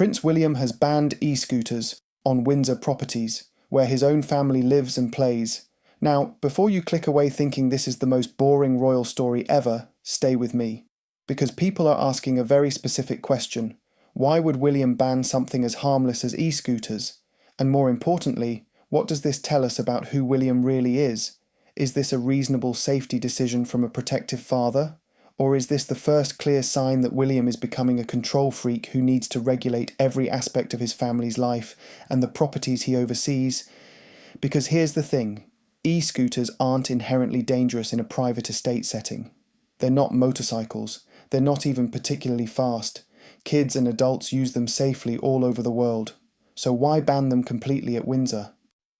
Prince William has banned e-scooters on Windsor properties, where his own family lives and plays. Now, before you click away thinking this is the most boring royal story ever, stay with me. Because people are asking a very specific question. Why would William ban something as harmless as e-scooters? And more importantly, what does this tell us about who William really is? Is this a reasonable safety decision from a protective father? Or is this the first clear sign that William is becoming a control freak who needs to regulate every aspect of his family's life and the properties he oversees? Because here's the thing, e-scooters aren't inherently dangerous in a private estate setting. They're not motorcycles. They're not even particularly fast. Kids and adults use them safely all over the world. So why ban them completely at Windsor?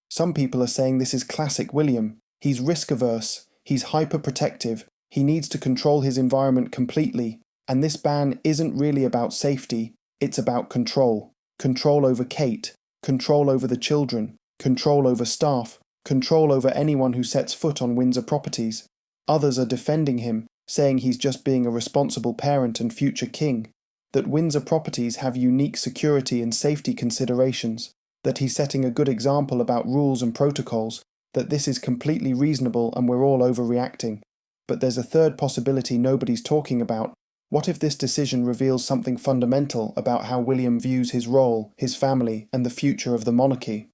Some people are saying this is classic William. He's risk-averse, he's hyper-protective, he needs to control his environment completely, and this ban isn't really about safety, it's about control. Control over Kate, control over the children, control over staff, control over anyone who sets foot on Windsor properties. Others are defending him, saying he's just being a responsible parent and future king, that Windsor properties have unique security and safety considerations, that he's setting a good example about rules and protocols, that this is completely reasonable and we're all overreacting. But there's a third possibility nobody's talking about. What if this decision reveals something fundamental about how William views his role, his family, and the future of the monarchy?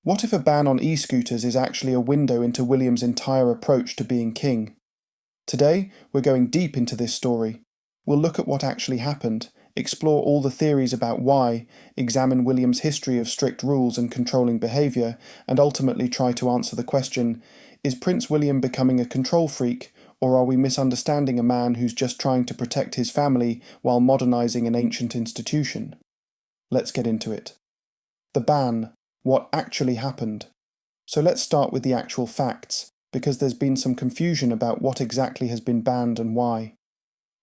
What if a ban on e-scooters is actually a window into William's entire approach to being king? Today, we're going deep into this story. We'll look at what actually happened, explore all the theories about why, examine William's history of strict rules and controlling behaviour, and ultimately try to answer the question, is Prince William becoming a control freak, or are we misunderstanding a man who's just trying to protect his family while modernising an ancient institution? Let's get into it. The ban. What actually happened? So let's start with the actual facts, because there's been some confusion about what exactly has been banned and why.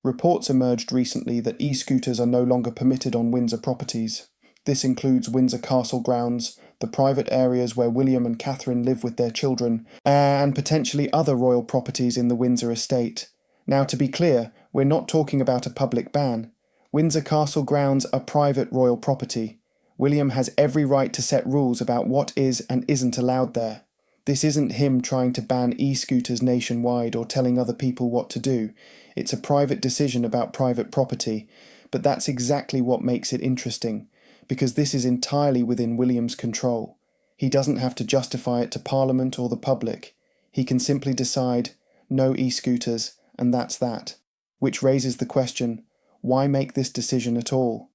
Reports emerged recently that e-scooters are no longer permitted on Windsor properties. This includes Windsor Castle grounds, the private areas where William and Catherine live with their children, and potentially other royal properties in the Windsor estate. Now, to be clear, we're not talking about a public ban. Windsor Castle grounds are private royal property. William has every right to set rules about what is and isn't allowed there. This isn't him trying to ban e-scooters nationwide or telling other people what to do. It's a private decision about private property, but that's exactly what makes it interesting, because this is entirely within William's control. He doesn't have to justify it to Parliament or the public. He can simply decide, no e-scooters, and that's that. Which raises the question, why make this decision at all?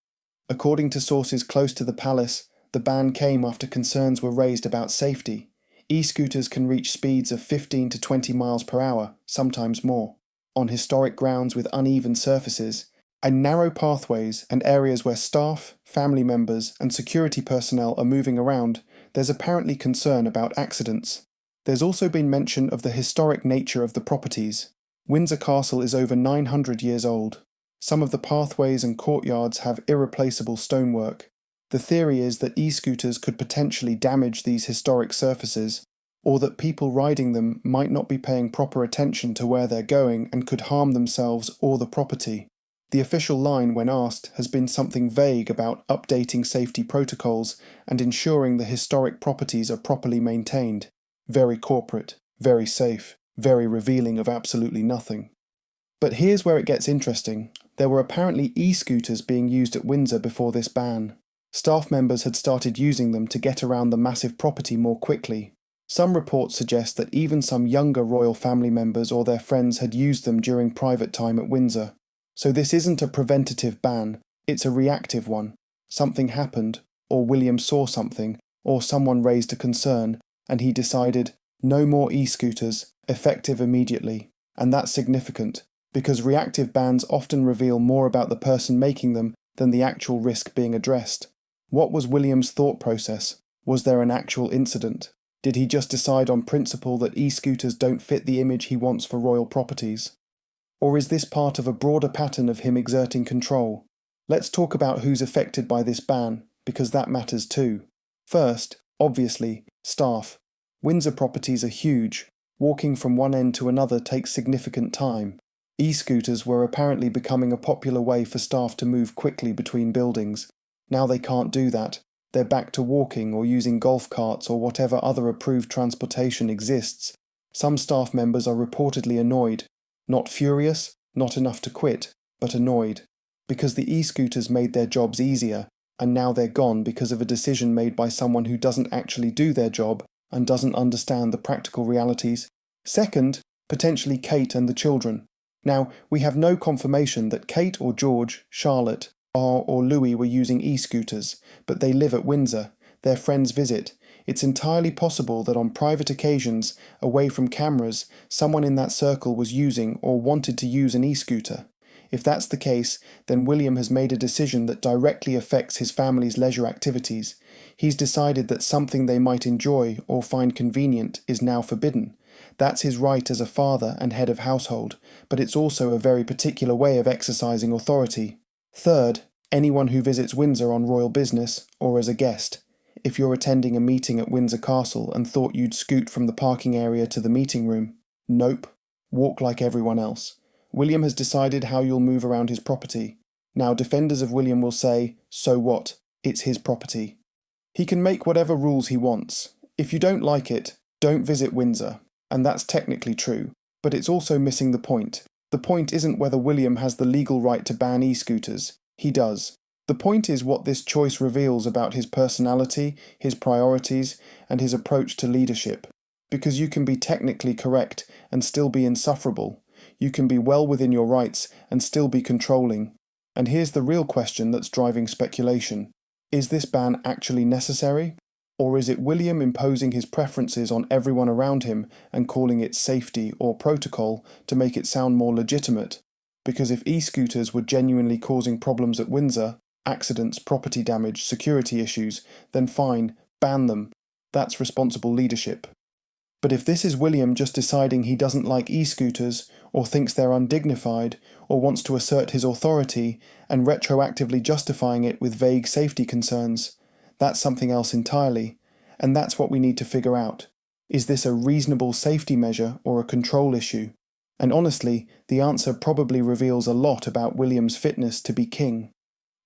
According to sources close to the palace, the ban came after concerns were raised about safety. E-scooters can reach speeds of 15 to 20 miles per hour, sometimes more, on historic grounds with uneven surfaces, and narrow pathways and areas where staff, family members, and security personnel are moving around. There's apparently concern about accidents. There's also been mention of the historic nature of the properties. Windsor Castle is over 900 years old. Some of the pathways and courtyards have irreplaceable stonework. The theory is that e-scooters could potentially damage these historic surfaces, or that people riding them might not be paying proper attention to where they're going and could harm themselves or the property. The official line, when asked, has been something vague about updating safety protocols and ensuring the historic properties are properly maintained. Very corporate, very safe, very revealing of absolutely nothing. But here's where it gets interesting. There were apparently e-scooters being used at Windsor before this ban. Staff members had started using them to get around the massive property more quickly. Some reports suggest that even some younger royal family members or their friends had used them during private time at Windsor. So this isn't a preventative ban, it's a reactive one. Something happened, or William saw something, or someone raised a concern, and he decided, no more e-scooters, effective immediately. And that's significant, because reactive bans often reveal more about the person making them than the actual risk being addressed. What was William's thought process? Was there an actual incident? Did he just decide on principle that e-scooters don't fit the image he wants for royal properties? Or is this part of a broader pattern of him exerting control? Let's talk about who's affected by this ban, because that matters too. First, obviously, staff. Windsor properties are huge. Walking from one end to another takes significant time. E-scooters were apparently becoming a popular way for staff to move quickly between buildings, Now they can't do that. They're back to walking or using golf carts or whatever other approved transportation exists. Some staff members are reportedly annoyed. Not furious, not enough to quit, but annoyed. Because the e-scooters made their jobs easier, and now they're gone because of a decision made by someone who doesn't actually do their job and doesn't understand the practical realities. Second, potentially Kate and the children. Now, we have no confirmation that Kate or George, Charlotte, or Louis were using e-scooters, but they live at Windsor. Their friends visit. It's entirely possible that on private occasions, away from cameras, someone in that circle was using or wanted to use an e-scooter. If that's the case, then William has made a decision that directly affects his family's leisure activities. He's decided that something they might enjoy or find convenient is now forbidden. That's his right as a father and head of household, but it's also a very particular way of exercising authority. Third, anyone who visits Windsor on royal business or as a guest. If you're attending a meeting at Windsor Castle and thought you'd scoot from the parking area to the meeting room, nope, walk like everyone else. William has decided how you'll move around his property. Now defenders of William will say, so what? It's his property. He can make whatever rules he wants. If you don't like it, don't visit Windsor. And that's technically true, but it's also missing the point. The point isn't whether William has the legal right to ban e-scooters. He does. The point is what this choice reveals about his personality, his priorities, and his approach to leadership. Because you can be technically correct and still be insufferable. You can be well within your rights and still be controlling. And here's the real question that's driving speculation. Is this ban actually necessary? Or is it William imposing his preferences on everyone around him and calling it safety or protocol to make it sound more legitimate? Because if e-scooters were genuinely causing problems at Windsor, accidents, property damage, security issues, then fine, ban them. That's responsible leadership. But if this is William just deciding he doesn't like e-scooters, or thinks they're undignified, or wants to assert his authority, and retroactively justifying it with vague safety concerns, that's something else entirely, and that's what we need to figure out. Is this a reasonable safety measure or a control issue? And honestly, the answer probably reveals a lot about William's fitness to be king.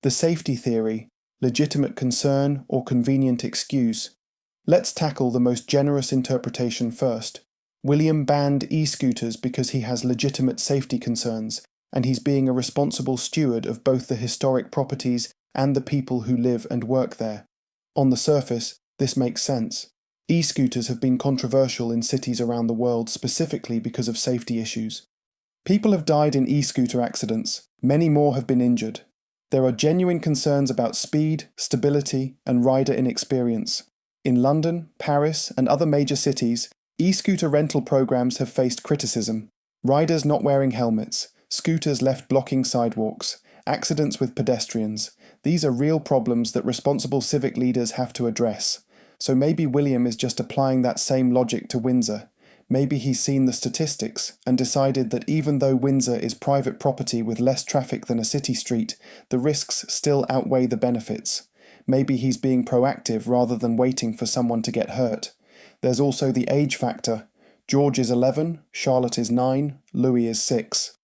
The safety theory, legitimate concern or convenient excuse. Let's tackle the most generous interpretation first. William banned e-scooters because he has legitimate safety concerns, and he's being a responsible steward of both the historic properties and the people who live and work there. On the surface, this makes sense. E-scooters have been controversial in cities around the world specifically because of safety issues. People have died in e-scooter accidents. Many more have been injured. There are genuine concerns about speed, stability, and rider inexperience. In London, Paris, and other major cities, e-scooter rental programs have faced criticism. Riders not wearing helmets, scooters left blocking sidewalks, accidents with pedestrians. These are real problems that responsible civic leaders have to address. So maybe William is just applying that same logic to Windsor. Maybe he's seen the statistics and decided that even though Windsor is private property with less traffic than a city street, the risks still outweigh the benefits. Maybe he's being proactive rather than waiting for someone to get hurt. There's also the age factor. George is 11, Charlotte is 9, Louis is 6.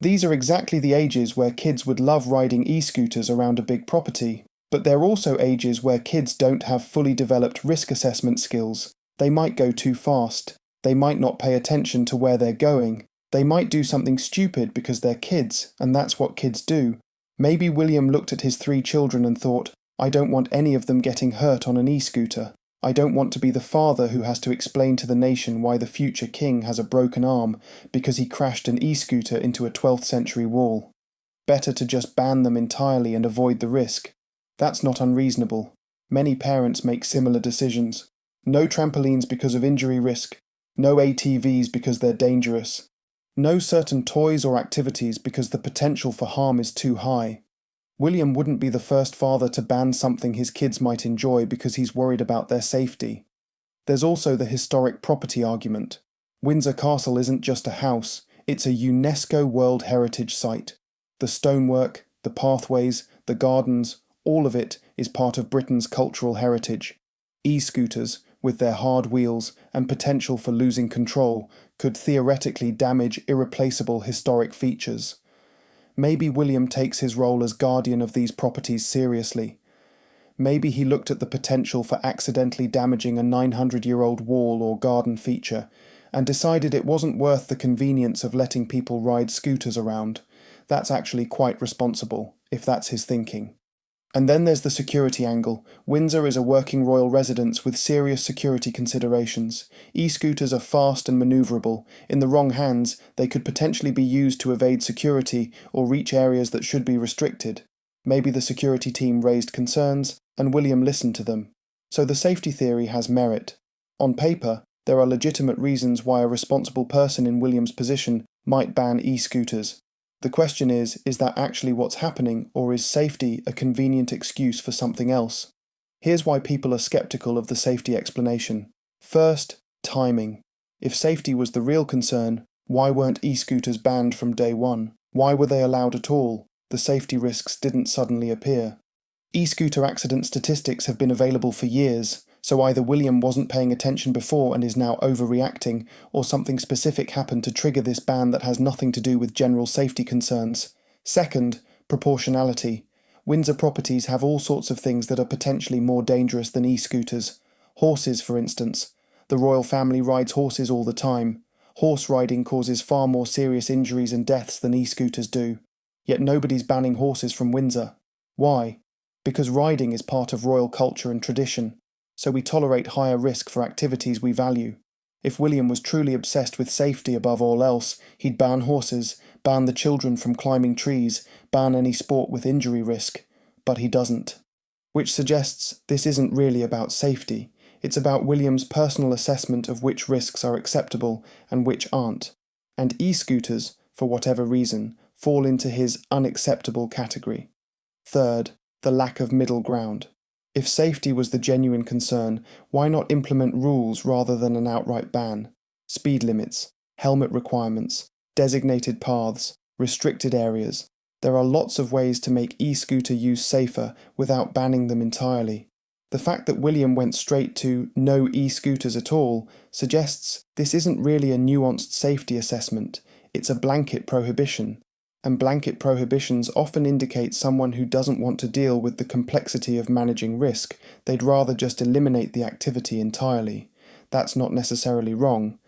These are exactly the ages where kids would love riding e-scooters around a big property. But they're also ages where kids don't have fully developed risk assessment skills. They might go too fast. They might not pay attention to where they're going. They might do something stupid because they're kids, and that's what kids do. Maybe William looked at his 3 children and thought, I don't want any of them getting hurt on an e-scooter. I don't want to be the father who has to explain to the nation why the future king has a broken arm because he crashed an e-scooter into a 12th century wall. Better to just ban them entirely and avoid the risk. That's not unreasonable. Many parents make similar decisions. No trampolines because of injury risk. No ATVs because they're dangerous. No certain toys or activities because the potential for harm is too high. William wouldn't be the first father to ban something his kids might enjoy because he's worried about their safety. There's also the historic property argument. Windsor Castle isn't just a house, it's a UNESCO World Heritage Site. The stonework, the pathways, the gardens, all of it is part of Britain's cultural heritage. E-scooters, with their hard wheels and potential for losing control, could theoretically damage irreplaceable historic features. Maybe William takes his role as guardian of these properties seriously. Maybe he looked at the potential for accidentally damaging a 900-year-old wall or garden feature and decided it wasn't worth the convenience of letting people ride scooters around. That's actually quite responsible, if that's his thinking. And then there's the security angle. Windsor is a working royal residence with serious security considerations. E-scooters are fast and manoeuvrable. In the wrong hands, they could potentially be used to evade security or reach areas that should be restricted. Maybe the security team raised concerns, and William listened to them. So the safety theory has merit. On paper, there are legitimate reasons why a responsible person in William's position might ban e-scooters. The question is that actually what's happening, or is safety a convenient excuse for something else? Here's why people are skeptical of the safety explanation. First, timing. If safety was the real concern, why weren't e-scooters banned from day one? Why were they allowed at all? The safety risks didn't suddenly appear. E-scooter accident statistics have been available for years, so either William wasn't paying attention before and is now overreacting, or something specific happened to trigger this ban that has nothing to do with general safety concerns. Second, proportionality. Windsor properties have all sorts of things that are potentially more dangerous than e-scooters. Horses, for instance. The royal family rides horses all the time. Horse riding causes far more serious injuries and deaths than e-scooters do. Yet nobody's banning horses from Windsor. Why? Because riding is part of royal culture and tradition, so we tolerate higher risk for activities we value. If William was truly obsessed with safety above all else, he'd ban horses, ban the children from climbing trees, ban any sport with injury risk. But he doesn't. Which suggests this isn't really about safety. It's about William's personal assessment of which risks are acceptable and which aren't. And e-scooters, for whatever reason, fall into his unacceptable category. Third, the lack of middle ground. If safety was the genuine concern, why not implement rules rather than an outright ban? Speed limits, helmet requirements, designated paths, restricted areas. There are lots of ways to make e-scooter use safer without banning them entirely. The fact that William went straight to no e-scooters at all suggests this isn't really a nuanced safety assessment, it's a blanket prohibition. And blanket prohibitions often indicate someone who doesn't want to deal with the complexity of managing risk. They'd rather just eliminate the activity entirely. That's not necessarily wrong,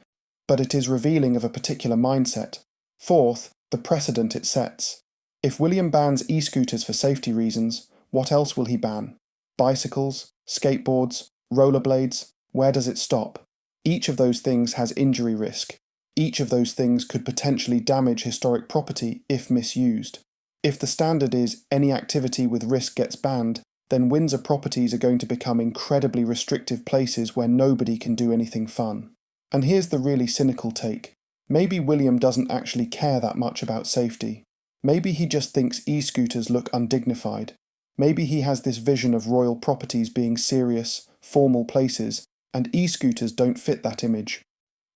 but it is revealing of a particular mindset. Fourth, the precedent it sets. If William bans e-scooters for safety reasons, what else will he ban? Bicycles, skateboards, rollerblades? Where does it stop? Each of those things has injury risk. Each of those things could potentially damage historic property if misused. If the standard is any activity with risk gets banned, then Windsor properties are going to become incredibly restrictive places where nobody can do anything fun. And here's the really cynical take. Maybe William doesn't actually care that much about safety. Maybe he just thinks e-scooters look undignified. Maybe he has this vision of royal properties being serious, formal places, and e-scooters don't fit that image.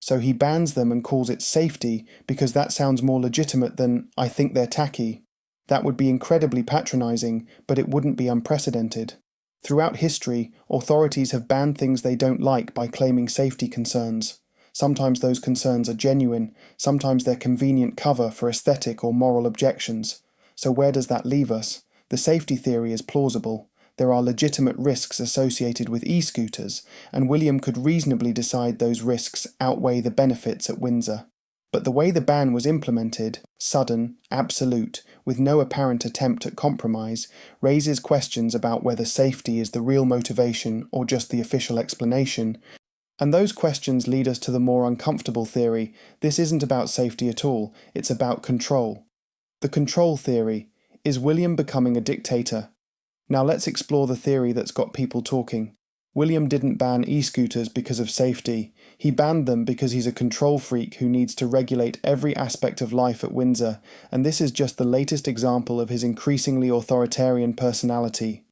So he bans them and calls it safety because that sounds more legitimate than "I think they're tacky." That would be incredibly patronising, but it wouldn't be unprecedented. Throughout history, authorities have banned things they don't like by claiming safety concerns. Sometimes those concerns are genuine, sometimes they're convenient cover for aesthetic or moral objections. So where does that leave us? The safety theory is plausible. There are legitimate risks associated with e-scooters, and William could reasonably decide those risks outweigh the benefits at Windsor. But the way the ban was implemented, sudden, absolute, with no apparent attempt at compromise, raises questions about whether safety is the real motivation or just the official explanation. And those questions lead us to the more uncomfortable theory: this isn't about safety at all, it's about control. The control theory. Is William becoming a dictator? Now let's explore the theory that's got people talking. William didn't ban e-scooters because of safety. He banned them because he's a control freak who needs to regulate every aspect of life at Windsor, and this is just the latest example of his increasingly authoritarian personality.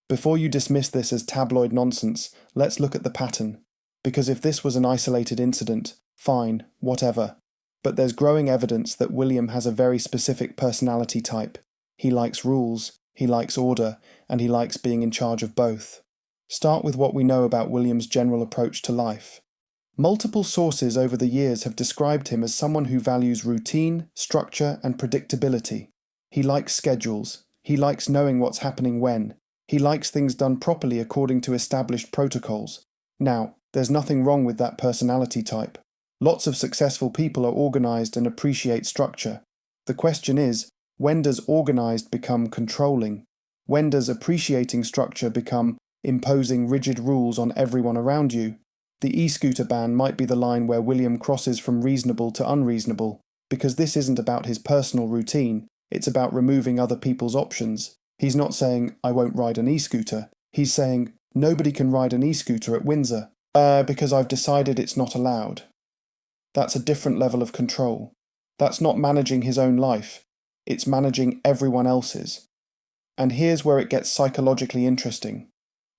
Before you dismiss this as tabloid nonsense, let's look at the pattern. Because if this was an isolated incident, fine, whatever. But there's growing evidence that William has a very specific personality type. He likes rules, he likes order, and he likes being in charge of both. Start with what we know about William's general approach to life. Multiple sources over the years have described him as someone who values routine, structure, and predictability. He likes schedules. He likes knowing what's happening when. He likes things done properly according to established protocols. Now, there's nothing wrong with that personality type. Lots of successful people are organised and appreciate structure. The question is, when does organised become controlling? When does appreciating structure become imposing rigid rules on everyone around you? The e-scooter ban might be the line where William crosses from reasonable to unreasonable, because this isn't about his personal routine, it's about removing other people's options. He's not saying, I won't ride an e-scooter. He's saying, nobody can ride an e-scooter at Windsor, because I've decided it's not allowed. That's a different level of control. That's not managing his own life, it's managing everyone else's. And here's where it gets psychologically interesting.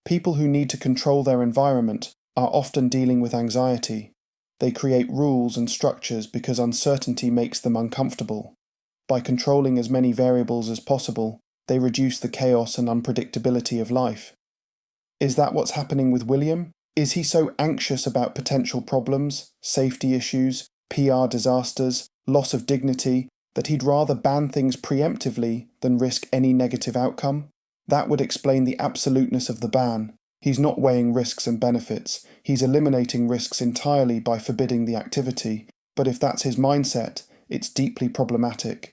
People who need to control their environment are often dealing with anxiety. They create rules and structures because uncertainty makes them uncomfortable. By controlling as many variables as possible, they reduce the chaos and unpredictability of life. Is that what's happening with William? Is he so anxious about potential problems, safety issues, PR disasters, loss of dignity, that he'd rather ban things preemptively than risk any negative outcome? That would explain the absoluteness of the ban. He's not weighing risks and benefits. He's eliminating risks entirely by forbidding the activity. But if that's his mindset, it's deeply problematic.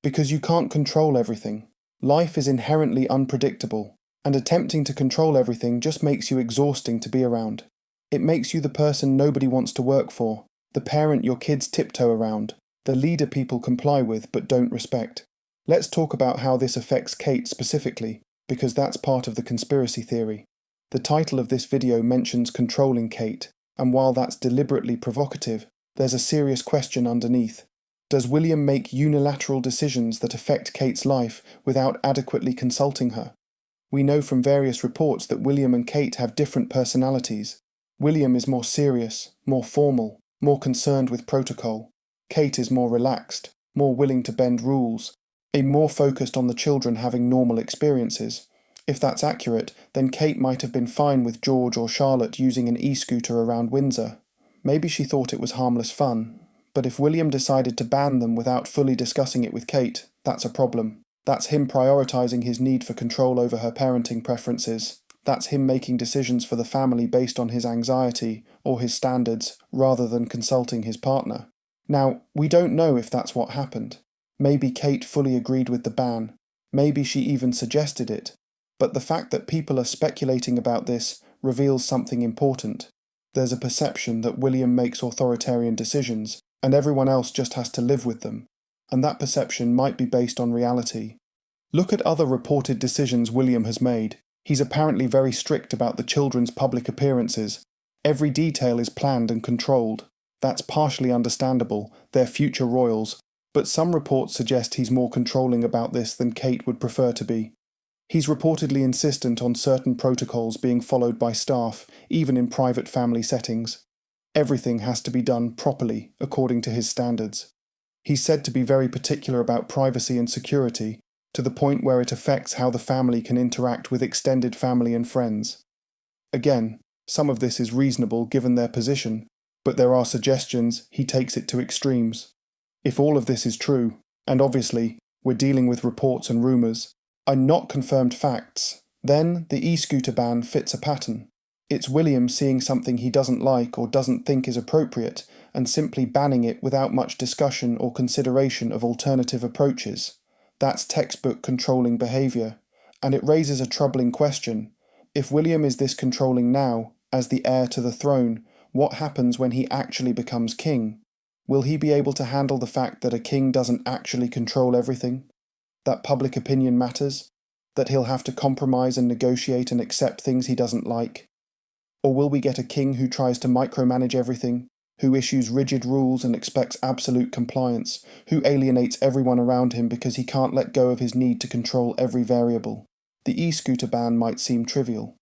Because you can't control everything. Life is inherently unpredictable, and attempting to control everything just makes you exhausting to be around. It makes you the person nobody wants to work for, the parent your kids tiptoe around, the leader people comply with but don't respect. Let's talk about how this affects Kate specifically, because that's part of the conspiracy theory. The title of this video mentions controlling Kate, and while that's deliberately provocative, there's a serious question underneath. Does William make unilateral decisions that affect Kate's life without adequately consulting her? We know from various reports that William and Kate have different personalities. William is more serious, more formal, more concerned with protocol. Kate is more relaxed, more willing to bend rules, more focused on the children having normal experiences. If that's accurate, then Kate might have been fine with George or Charlotte using an e-scooter around Windsor. Maybe she thought it was harmless fun. But if William decided to ban them without fully discussing it with Kate, that's a problem. That's him prioritising his need for control over her parenting preferences. That's him making decisions for the family based on his anxiety or his standards rather than consulting his partner. Now, we don't know if that's what happened. Maybe Kate fully agreed with the ban. Maybe she even suggested it. But the fact that people are speculating about this reveals something important. There's a perception that William makes authoritarian decisions, and everyone else just has to live with them. And that perception might be based on reality. Look at other reported decisions William has made. He's apparently very strict about the children's public appearances. Every detail is planned and controlled. That's partially understandable, they're future royals, but some reports suggest he's more controlling about this than Kate would prefer to be. He's reportedly insistent on certain protocols being followed by staff, even in private family settings. Everything has to be done properly, according to his standards. He's said to be very particular about privacy and security, to the point where it affects how the family can interact with extended family and friends. Again, some of this is reasonable given their position, but there are suggestions he takes it to extremes. If all of this is true, and obviously we're dealing with reports and rumours, and not confirmed facts, then the e-scooter ban fits a pattern. It's William seeing something he doesn't like or doesn't think is appropriate and simply banning it without much discussion or consideration of alternative approaches. That's textbook controlling behaviour, and it raises a troubling question. If William is this controlling now, as the heir to the throne, what happens when he actually becomes king? Will he be able to handle the fact that a king doesn't actually control everything? That public opinion matters? That he'll have to compromise and negotiate and accept things he doesn't like? Or will we get a king who tries to micromanage everything, who issues rigid rules and expects absolute compliance, who alienates everyone around him because he can't let go of his need to control every variable? The e-scooter ban might seem trivial.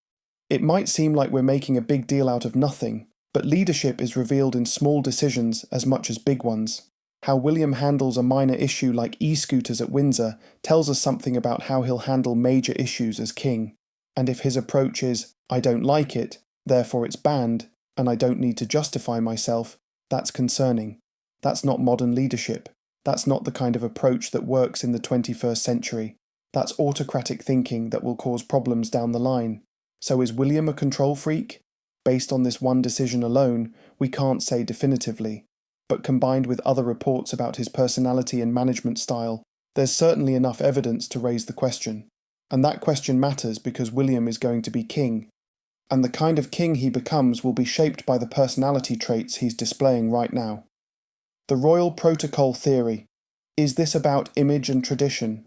It might seem like we're making a big deal out of nothing, but leadership is revealed in small decisions as much as big ones. How William handles a minor issue like e-scooters at Windsor tells us something about how he'll handle major issues as king. And if his approach is, I don't like it, therefore it's banned, and I don't need to justify myself, that's concerning. That's not modern leadership. That's not the kind of approach that works in the 21st century. That's autocratic thinking that will cause problems down the line. So is William a control freak? Based on this one decision alone, we can't say definitively. But combined with other reports about his personality and management style, there's certainly enough evidence to raise the question. And that question matters because William is going to be king. And the kind of king he becomes will be shaped by the personality traits he's displaying right now. The royal protocol theory. Is this about image and tradition?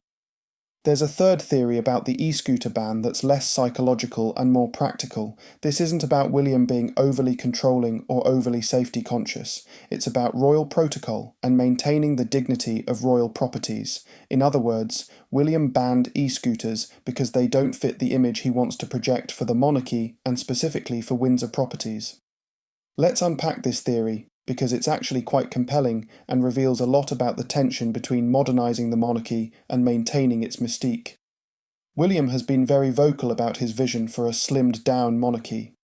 There's a third theory about the e-scooter ban that's less psychological and more practical. This isn't about William being overly controlling or overly safety conscious. It's about royal protocol and maintaining the dignity of royal properties. In other words, William banned e-scooters because they don't fit the image he wants to project for the monarchy and specifically for Windsor properties. Let's unpack this theory, because it's actually quite compelling and reveals a lot about the tension between modernising the monarchy and maintaining its mystique. William has been very vocal about his vision for a slimmed-down monarchy.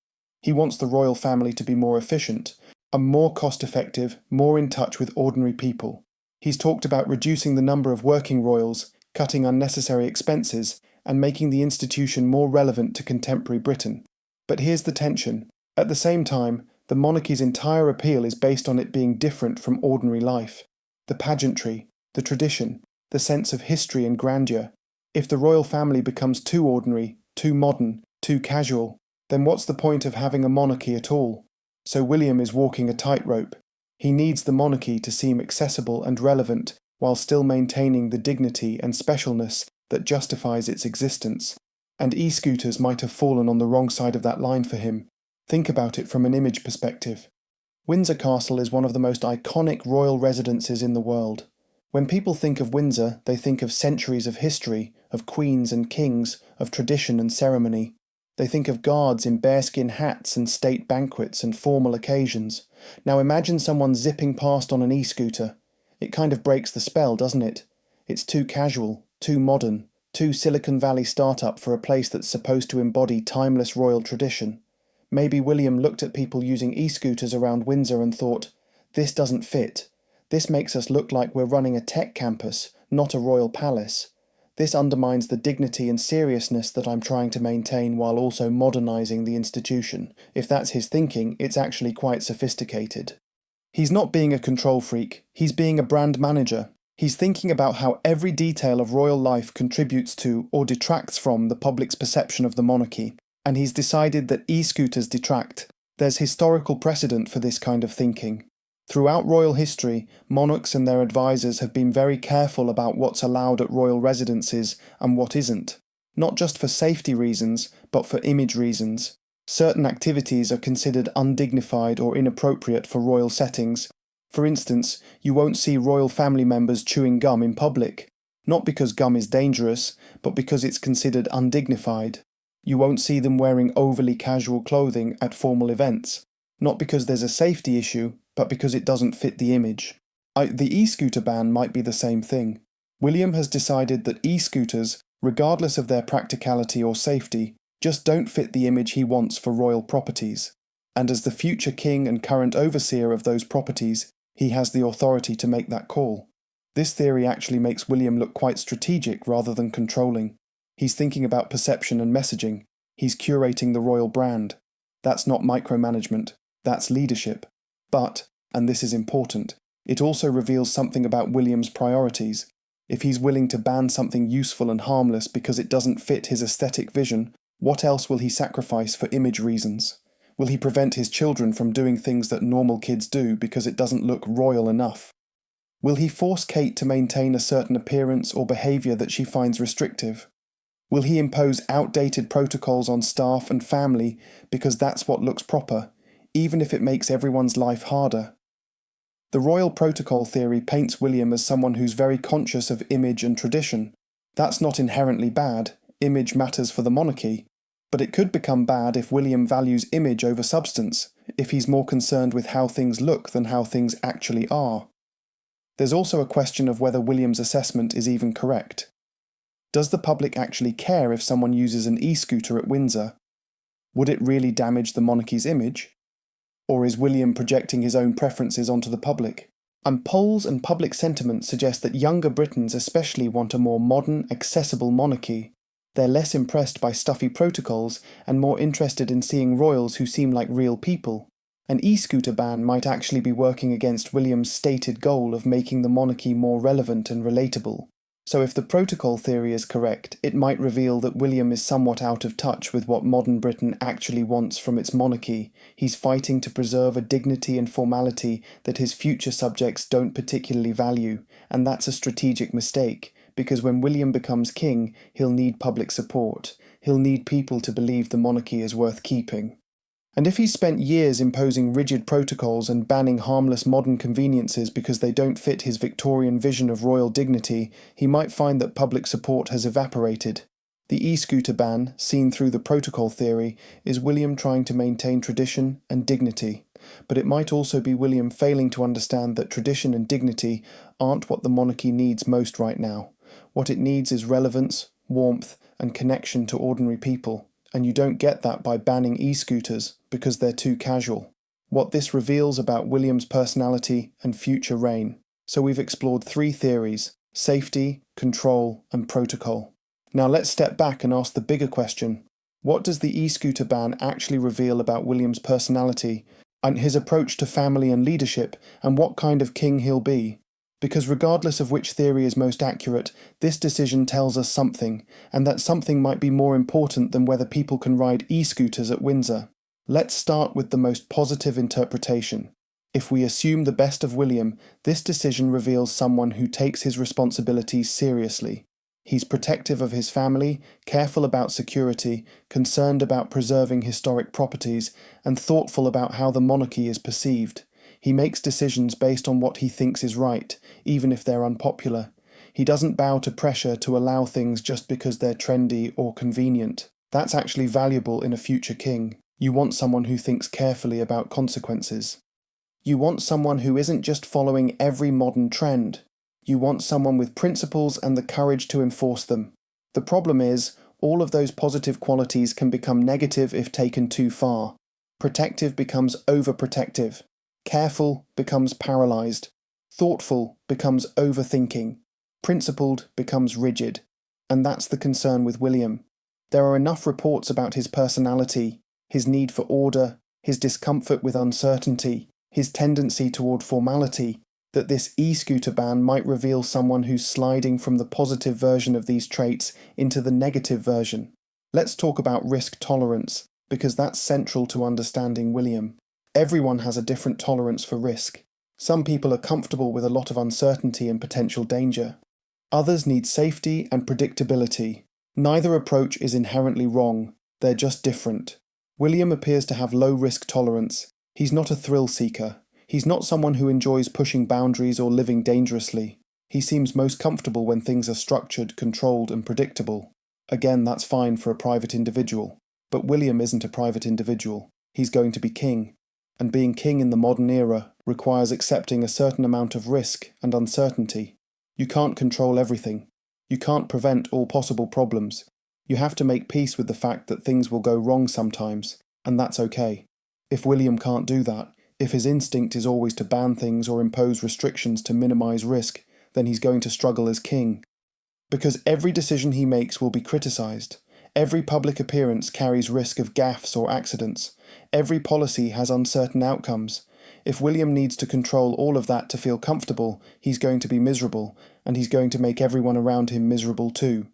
He wants the royal family to be more efficient, and more cost-effective, more in touch with ordinary people. He's talked about reducing the number of working royals, cutting unnecessary expenses, and making the institution more relevant to contemporary Britain. But here's the tension. At the same time, the monarchy's entire appeal is based on it being different from ordinary life. The pageantry, the tradition, the sense of history and grandeur. If the royal family becomes too ordinary, too modern, too casual, then what's the point of having a monarchy at all? So William is walking a tightrope. He needs the monarchy to seem accessible and relevant while still maintaining the dignity and specialness that justifies its existence. And e-scooters might have fallen on the wrong side of that line for him. Think about it from an image perspective. Windsor Castle is one of the most iconic royal residences in the world. When people think of Windsor, they think of centuries of history, of queens and kings, of tradition and ceremony. They think of guards in bearskin hats and state banquets and formal occasions. Now imagine someone zipping past on an e-scooter. It kind of breaks the spell, doesn't it? It's too casual, too modern, too Silicon Valley startup for a place that's supposed to embody timeless royal tradition. Maybe William looked at people using e-scooters around Windsor and thought, this doesn't fit. This makes us look like we're running a tech campus, not a royal palace. This undermines the dignity and seriousness that I'm trying to maintain while also modernising the institution. If that's his thinking, it's actually quite sophisticated. He's not being a control freak, he's being a brand manager. He's thinking about how every detail of royal life contributes to or detracts from the public's perception of the monarchy. And he's decided that e-scooters detract. There's historical precedent for this kind of thinking. Throughout royal history, monarchs and their advisors have been very careful about what's allowed at royal residences and what isn't. Not just for safety reasons, but for image reasons. Certain activities are considered undignified or inappropriate for royal settings. For instance, you won't see royal family members chewing gum in public. Not because gum is dangerous, but because it's considered undignified. You won't see them wearing overly casual clothing at formal events, not because there's a safety issue, but because it doesn't fit the image. The e-scooter ban might be the same thing. William has decided that e-scooters, regardless of their practicality or safety, just don't fit the image he wants for royal properties. And as the future king and current overseer of those properties, he has the authority to make that call. This theory actually makes William look quite strategic rather than controlling. He's thinking about perception and messaging. He's curating the royal brand. That's not micromanagement. That's leadership. But, and this is important, it also reveals something about William's priorities. If he's willing to ban something useful and harmless because it doesn't fit his aesthetic vision, what else will he sacrifice for image reasons? Will he prevent his children from doing things that normal kids do because it doesn't look royal enough? Will he force Kate to maintain a certain appearance or behaviour that she finds restrictive? Will he impose outdated protocols on staff and family because that's what looks proper, even if it makes everyone's life harder? The royal protocol theory paints William as someone who's very conscious of image and tradition. That's not inherently bad. Image matters for the monarchy. But it could become bad if William values image over substance, if he's more concerned with how things look than how things actually are. There's also a question of whether William's assessment is even correct. Does the public actually care if someone uses an e-scooter at Windsor? Would it really damage the monarchy's image? Or is William projecting his own preferences onto the public? And polls and public sentiment suggest that younger Britons especially want a more modern, accessible monarchy. They're less impressed by stuffy protocols and more interested in seeing royals who seem like real people. An e-scooter ban might actually be working against William's stated goal of making the monarchy more relevant and relatable. So if the protocol theory is correct, it might reveal that William is somewhat out of touch with what modern Britain actually wants from its monarchy. He's fighting to preserve a dignity and formality that his future subjects don't particularly value, and that's a strategic mistake, because when William becomes king, he'll need public support. He'll need people to believe the monarchy is worth keeping. And if he's spent years imposing rigid protocols and banning harmless modern conveniences because they don't fit his Victorian vision of royal dignity, he might find that public support has evaporated. The e-scooter ban, seen through the protocol theory, is William trying to maintain tradition and dignity. But it might also be William failing to understand that tradition and dignity aren't what the monarchy needs most right now. What it needs is relevance, warmth, and connection to ordinary people. And you don't get that by banning e-scooters because they're too casual. What this reveals about William's personality and future reign. So we've explored 3 theories: safety, control, and protocol. Now let's step back and ask the bigger question. What does the e-scooter ban actually reveal about William's personality and his approach to family and leadership, and what kind of king he'll be? Because regardless of which theory is most accurate, this decision tells us something, and that something might be more important than whether people can ride e-scooters at Windsor. Let's start with the most positive interpretation. If we assume the best of William, this decision reveals someone who takes his responsibilities seriously. He's protective of his family, careful about security, concerned about preserving historic properties, and thoughtful about how the monarchy is perceived. He makes decisions based on what he thinks is right, even if they're unpopular. He doesn't bow to pressure to allow things just because they're trendy or convenient. That's actually valuable in a future king. You want someone who thinks carefully about consequences. You want someone who isn't just following every modern trend. You want someone with principles and the courage to enforce them. The problem is, all of those positive qualities can become negative if taken too far. Protective becomes overprotective. Careful becomes paralysed. Thoughtful becomes overthinking. Principled becomes rigid. And that's the concern with William. There are enough reports about his personality, his need for order, his discomfort with uncertainty, his tendency toward formality, that this e-scooter ban might reveal someone who's sliding from the positive version of these traits into the negative version. Let's talk about risk tolerance, because that's central to understanding William. Everyone has a different tolerance for risk. Some people are comfortable with a lot of uncertainty and potential danger. Others need safety and predictability. Neither approach is inherently wrong, they're just different. William appears to have low risk tolerance. He's not a thrill seeker. He's not someone who enjoys pushing boundaries or living dangerously. He seems most comfortable when things are structured, controlled, and predictable. Again, that's fine for a private individual. But William isn't a private individual. He's going to be king. And being king in the modern era requires accepting a certain amount of risk and uncertainty. You can't control everything. You can't prevent all possible problems. You have to make peace with the fact that things will go wrong sometimes, and that's okay. If William can't do that, if his instinct is always to ban things or impose restrictions to minimize risk, then he's going to struggle as king. Because every decision he makes will be criticized. Every public appearance carries risk of gaffes or accidents. Every policy has uncertain outcomes. If William needs to control all of that to feel comfortable, he's going to be miserable, and he's going to make everyone around him miserable too.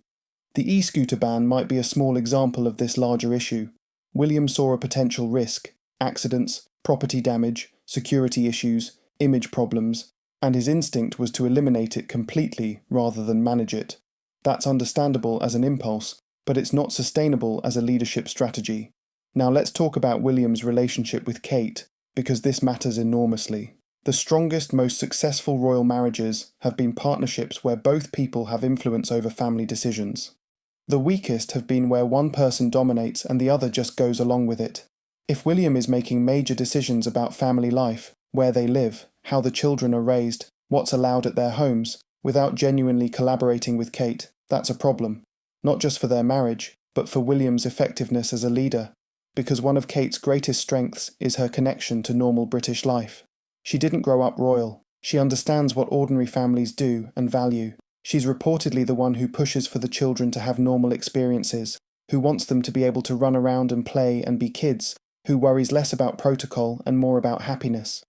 The e-scooter ban might be a small example of this larger issue. William saw a potential risk: accidents, property damage, security issues, image problems, and his instinct was to eliminate it completely rather than manage it. That's understandable as an impulse, but it's not sustainable as a leadership strategy. Now let's talk about William's relationship with Kate, because this matters enormously. The strongest, most successful royal marriages have been partnerships where both people have influence over family decisions. The weakest have been where one person dominates and the other just goes along with it. If William is making major decisions about family life, where they live, how the children are raised, what's allowed at their homes, without genuinely collaborating with Kate, that's a problem. Not just for their marriage, but for William's effectiveness as a leader, because one of Kate's greatest strengths is her connection to normal British life. She didn't grow up royal. She understands what ordinary families do and value. She's reportedly the one who pushes for the children to have normal experiences, who wants them to be able to run around and play and be kids, who worries less about protocol and more about happiness.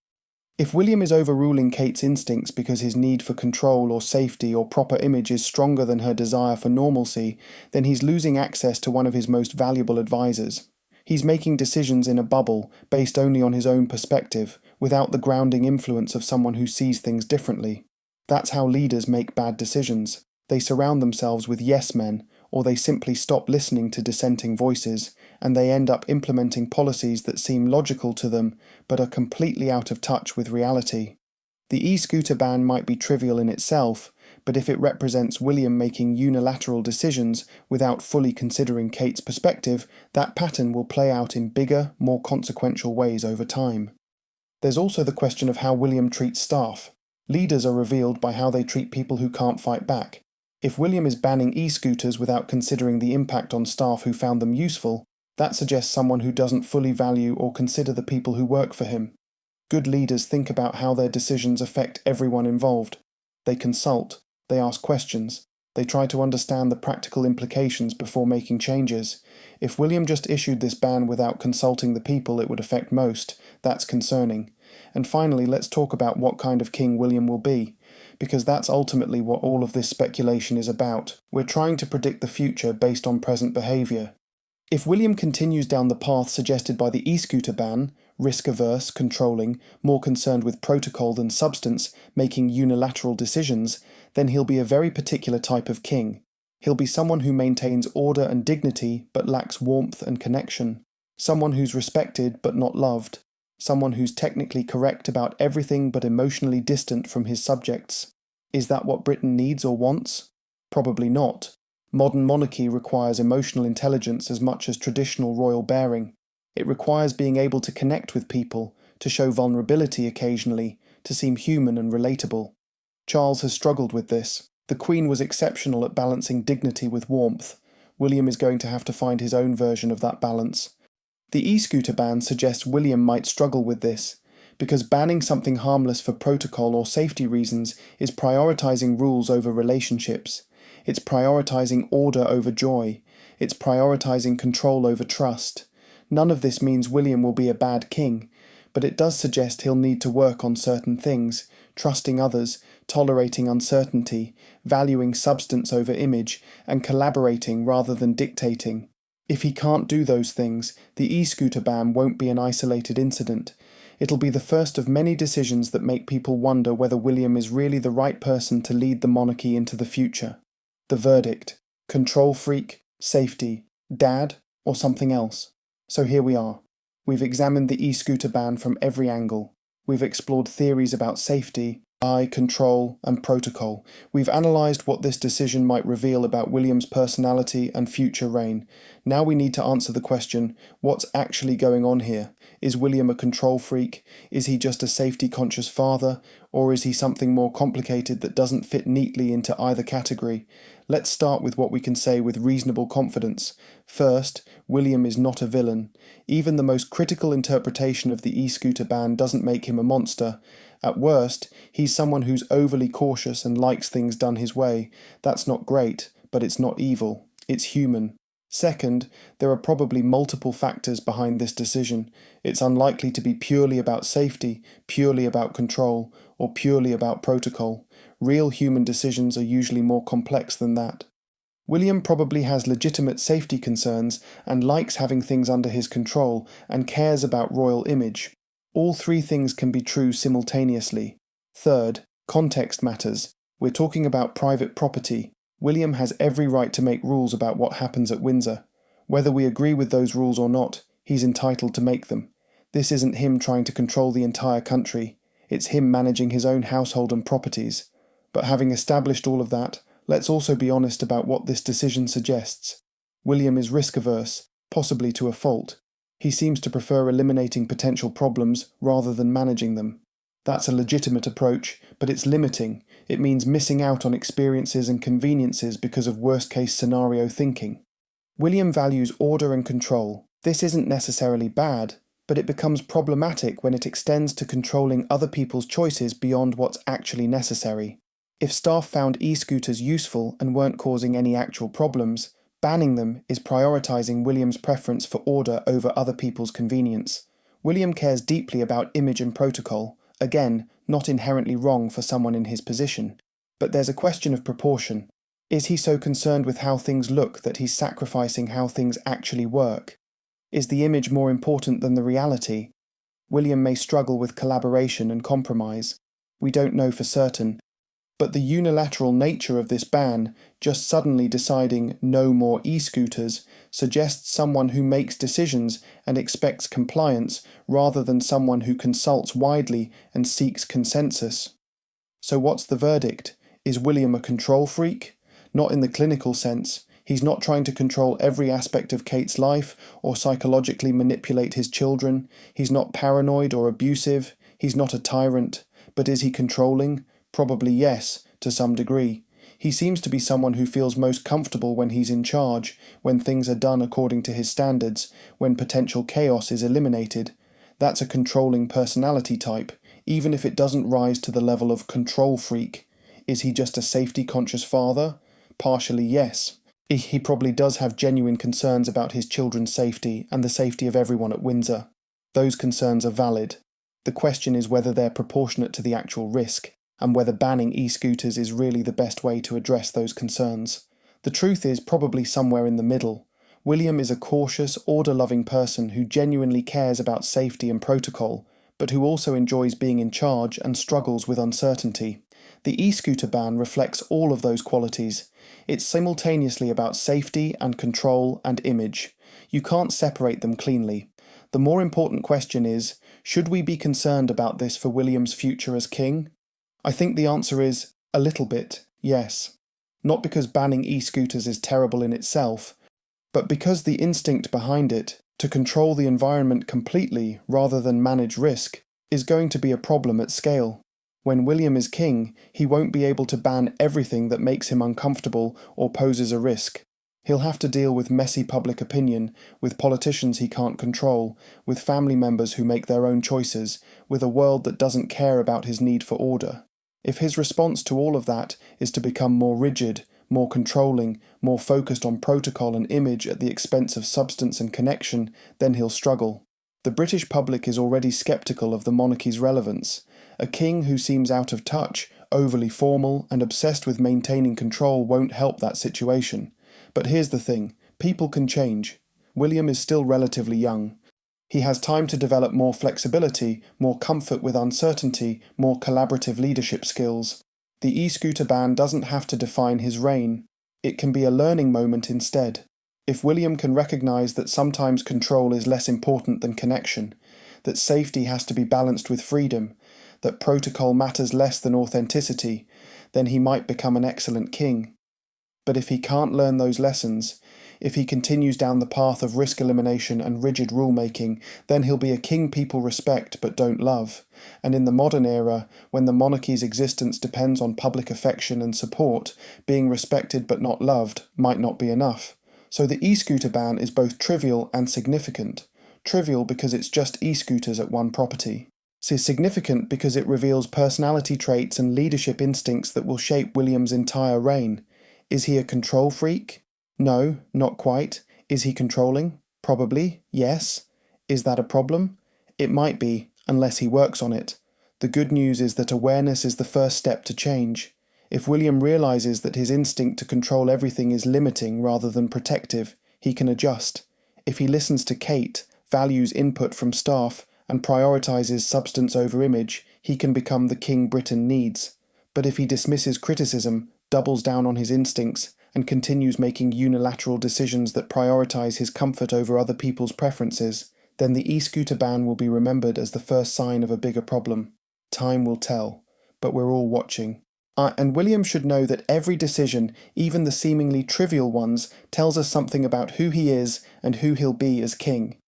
If William is overruling Kate's instincts because his need for control or safety or proper image is stronger than her desire for normalcy, then he's losing access to one of his most valuable advisors. He's making decisions in a bubble, based only on his own perspective, without the grounding influence of someone who sees things differently. That's how leaders make bad decisions. They surround themselves with yes men, or they simply stop listening to dissenting voices, and they end up implementing policies that seem logical to them, but are completely out of touch with reality. The e-scooter ban might be trivial in itself, but if it represents William making unilateral decisions without fully considering Kate's perspective, that pattern will play out in bigger, more consequential ways over time. There's also the question of how William treats staff. Leaders are revealed by how they treat people who can't fight back. If William is banning e-scooters without considering the impact on staff who found them useful, that suggests someone who doesn't fully value or consider the people who work for him. Good leaders think about how their decisions affect everyone involved. They consult, they ask questions, they try to understand the practical implications before making changes. If William just issued this ban without consulting the people it would affect most, that's concerning. And finally, let's talk about what kind of king William will be, because that's ultimately what all of this speculation is about. We're trying to predict the future based on present behaviour. If William continues down the path suggested by the e-scooter ban, risk-averse, controlling, more concerned with protocol than substance, making unilateral decisions, then he'll be a very particular type of king. He'll be someone who maintains order and dignity but lacks warmth and connection. Someone who's respected but not loved. Someone who's technically correct about everything but emotionally distant from his subjects. Is that what Britain needs or wants? Probably not. Modern monarchy requires emotional intelligence as much as traditional royal bearing. It requires being able to connect with people, to show vulnerability occasionally, to seem human and relatable. Charles has struggled with this. The Queen was exceptional at balancing dignity with warmth. William is going to have to find his own version of that balance. The e-scooter ban suggests William might struggle with this, because banning something harmless for protocol or safety reasons is prioritising rules over relationships. It's prioritising order over joy. It's prioritising control over trust. None of this means William will be a bad king, but it does suggest he'll need to work on certain things, trusting others, tolerating uncertainty, valuing substance over image, and collaborating rather than dictating. If he can't do those things, the e-scooter ban won't be an isolated incident. It'll be the first of many decisions that make people wonder whether William is really the right person to lead the monarchy into the future. The verdict: control freak, safety, dad, or something else. So here we are. We've examined the e-scooter ban from every angle. We've explored theories about safety, control, and protocol. We've analysed what this decision might reveal about William's personality and future reign. Now we need to answer the question, what's actually going on here? Is William a control freak? Is he just a safety-conscious father? Or is he something more complicated that doesn't fit neatly into either category? Let's start with what we can say with reasonable confidence. First, William is not a villain. Even the most critical interpretation of the e-scooter ban doesn't make him a monster. At worst, he's someone who's overly cautious and likes things done his way. That's not great, but it's not evil. It's human. Second, there are probably multiple factors behind this decision. It's unlikely to be purely about safety, purely about control, or purely about protocol. Real human decisions are usually more complex than that. William probably has legitimate safety concerns and likes having things under his control and cares about royal image. All three things can be true simultaneously. Third, context matters. We're talking about private property. William has every right to make rules about what happens at Windsor. Whether we agree with those rules or not, he's entitled to make them. This isn't him trying to control the entire country. It's him managing his own household and properties. But having established all of that, let's also be honest about what this decision suggests. William is risk-averse, possibly to a fault. He seems to prefer eliminating potential problems rather than managing them. That's a legitimate approach, but it's limiting. It means missing out on experiences and conveniences because of worst-case scenario thinking. William values order and control. This isn't necessarily bad, but it becomes problematic when it extends to controlling other people's choices beyond what's actually necessary. If staff found e-scooters useful and weren't causing any actual problems, banning them is prioritising William's preference for order over other people's convenience. William cares deeply about image and protocol, again, not inherently wrong for someone in his position. But there's a question of proportion. Is he so concerned with how things look that he's sacrificing how things actually work? Is the image more important than the reality? William may struggle with collaboration and compromise. We don't know for certain. But the unilateral nature of this ban, just suddenly deciding no more e-scooters, suggests someone who makes decisions and expects compliance rather than someone who consults widely and seeks consensus. So what's the verdict? Is William a control freak? Not in the clinical sense. He's not trying to control every aspect of Kate's life or psychologically manipulate his children. He's not paranoid or abusive. He's not a tyrant. But is he controlling? Probably yes, to some degree. He seems to be someone who feels most comfortable when he's in charge, when things are done according to his standards, when potential chaos is eliminated. That's a controlling personality type, even if it doesn't rise to the level of control freak. Is he just a safety-conscious father? Partially yes. He probably does have genuine concerns about his children's safety and the safety of everyone at Windsor. Those concerns are valid. The question is whether they're proportionate to the actual risk, and whether banning e-scooters is really the best way to address those concerns. The truth is probably somewhere in the middle. William is a cautious, order-loving person who genuinely cares about safety and protocol, but who also enjoys being in charge and struggles with uncertainty. The e-scooter ban reflects all of those qualities. It's simultaneously about safety and control and image. You can't separate them cleanly. The more important question is, should we be concerned about this for William's future as king? I think the answer is, a little bit, yes. Not because banning e-scooters is terrible in itself, but because the instinct behind it, to control the environment completely rather than manage risk, is going to be a problem at scale. When William is king, he won't be able to ban everything that makes him uncomfortable or poses a risk. He'll have to deal with messy public opinion, with politicians he can't control, with family members who make their own choices, with a world that doesn't care about his need for order. If his response to all of that is to become more rigid, more controlling, more focused on protocol and image at the expense of substance and connection, then he'll struggle. The British public is already sceptical of the monarchy's relevance. A king who seems out of touch, overly formal, and obsessed with maintaining control won't help that situation. But here's the thing, people can change. William is still relatively young. He has time to develop more flexibility, more comfort with uncertainty, more collaborative leadership skills. The e-scooter ban doesn't have to define his reign. It can be a learning moment instead. If William can recognise that sometimes control is less important than connection, that safety has to be balanced with freedom, that protocol matters less than authenticity, then he might become an excellent king. But if he can't learn those lessons, if he continues down the path of risk elimination and rigid rulemaking, then he'll be a king people respect but don't love. And in the modern era, when the monarchy's existence depends on public affection and support, being respected but not loved might not be enough. So the e-scooter ban is both trivial and significant. Trivial because it's just e-scooters at one property. It's significant because it reveals personality traits and leadership instincts that will shape William's entire reign. Is he a control freak? No, not quite. Is he controlling? Probably, yes. Is that a problem? It might be, unless he works on it. The good news is that awareness is the first step to change. If William realises that his instinct to control everything is limiting rather than protective, he can adjust. If he listens to Kate, values input from staff, and prioritises substance over image, he can become the king Britain needs. But if he dismisses criticism, doubles down on his instincts, and continues making unilateral decisions that prioritise his comfort over other people's preferences, then the e-scooter ban will be remembered as the first sign of a bigger problem. Time will tell, but we're all watching. And William should know that every decision, even the seemingly trivial ones, tells us something about who he is and who he'll be as king.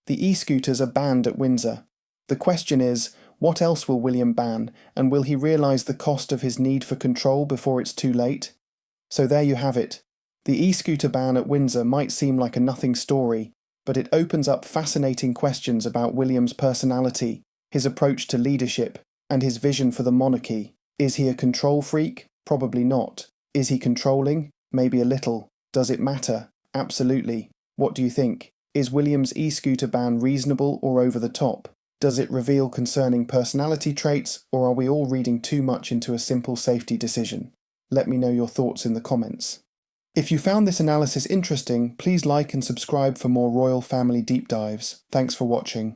The e-scooters are banned at Windsor. The question is, what else will William ban, and will he realise the cost of his need for control before it's too late? So there you have it. The e-scooter ban at Windsor might seem like a nothing story, but it opens up fascinating questions about William's personality, his approach to leadership, and his vision for the monarchy. Is he a control freak? Probably not. Is he controlling? Maybe a little. Does it matter? Absolutely. What do you think? Is William's e-scooter ban reasonable or over the top? Does it reveal concerning personality traits, or are we all reading too much into a simple safety decision? Let me know your thoughts in the comments. If you found this analysis interesting, please like and subscribe for more royal family deep dives. Thanks for watching.